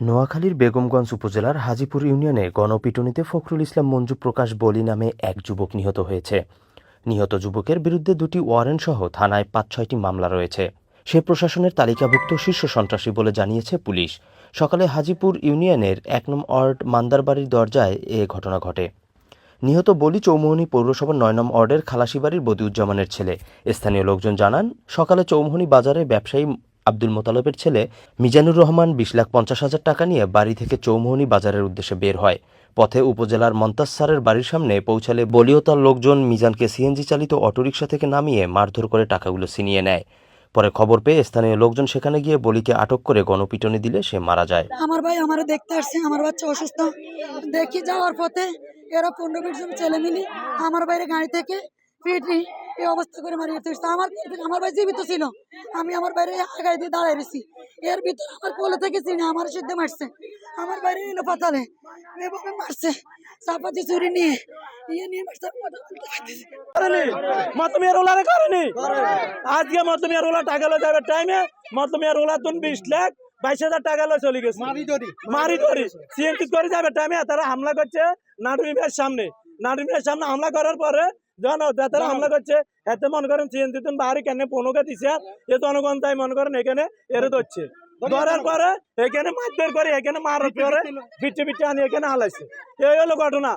নোয়াখালীর বেগমগঞ্জ উপজেলার হাজীপুর ইউনিয়নে গণপিটুনিতে ফখরুল ইসলাম মঞ্জু প্রকাশ বলি নামে এক যুবক নিহত হয়েছে। নিহত যুবকের বিরুদ্ধে 2টি ওয়ারেন্টসহ থানায় 5-6টি মামলা রয়েছে। সে প্রশাসনের তালিকাভুক্ত শীর্ষ সন্ত্রাসী বলে জানিয়েছে পুলিশ। সকালে হাজীপুর ইউনিয়নের 1 নং ওয়ার্ড মান্দারবাড়ির দরজায় এ ঘটনা ঘটে। নিহত বলি চৌমুহনী পৌরসভার 9 নং ওয়ার্ডের খালাসিবাড়ির বদিউজ্জামানের ছেলে। স্থানীয় লোকজন জানান, সকালে চৌমুহনী বাজারে ব্যবসায়ী আব্দুল মোতালেবের ছেলে মিজানুর রহমান 20,50,000 টাকা নিয়ে বাড়ি থেকে চৌমুহনী বাজারের উদ্দেশ্যে বের হয়। পথে উপজেলার মন্তাজ স্যারের বাড়ির সামনে পৌঁছালে বলি ও তার লোকজন মিজানকে সিএনজি চালিত অটোরিকশা থেকে নামিয়ে মারধর করে টাকাগুলো ছিনিয়ে নেয়। পরে খবর পেয়ে স্থানীয় লোকজন সেখানে গিয়ে বলিকে আটক করে গণপিটুনি দিলে সে মারা যায়। আমার ভাই আমারে দেখতে আসছে, আমার বাচ্চা অসুস্থ দেখি যাওয়ার পথে এরা 15-20 জন ছেলে মিলি আমার বাইরে গাড়ি থেকে পিটি এই অবস্থা করে মারিয়ে তুলছে। আমার ভাই জীবিত ছিল, আমি আমার বাইরে আগায় দিয়ে দাঁড়ায় রয়েছি। এর ভিতরে আমার কোলে থেকে চিনে আমার সিদ্ধে মারছে, আমার বাইরে এলো পাতালে এভাবে মারছে, চাপাতি চুরি নিয়ে মারছে। মতমিয়ার ওলারে করেনি আজকে মতমিয়ার ওলা টাকা লো যাবে টাইমে মতমিয়ার ওলা তুন 20,22,000 টাকা লো চলে গেছে মারি ধরি সিএনটি করে যাবে টাইমে তারা হামলা করছে নাটুরিমের সামনে হামলা করার পরে যখন তারা হামলা করছে এতে মনে করেন সিএনটি তুন বাড়ি কেন পনেরো দিছে এ জনগণ তাই মনে করেন এখানে এরে ধরছে ধরার পরে এখানে মারধর করে এখানে মারার পরে পিঠে আনি এখানে হালাইছে এই হলো ঘটনা।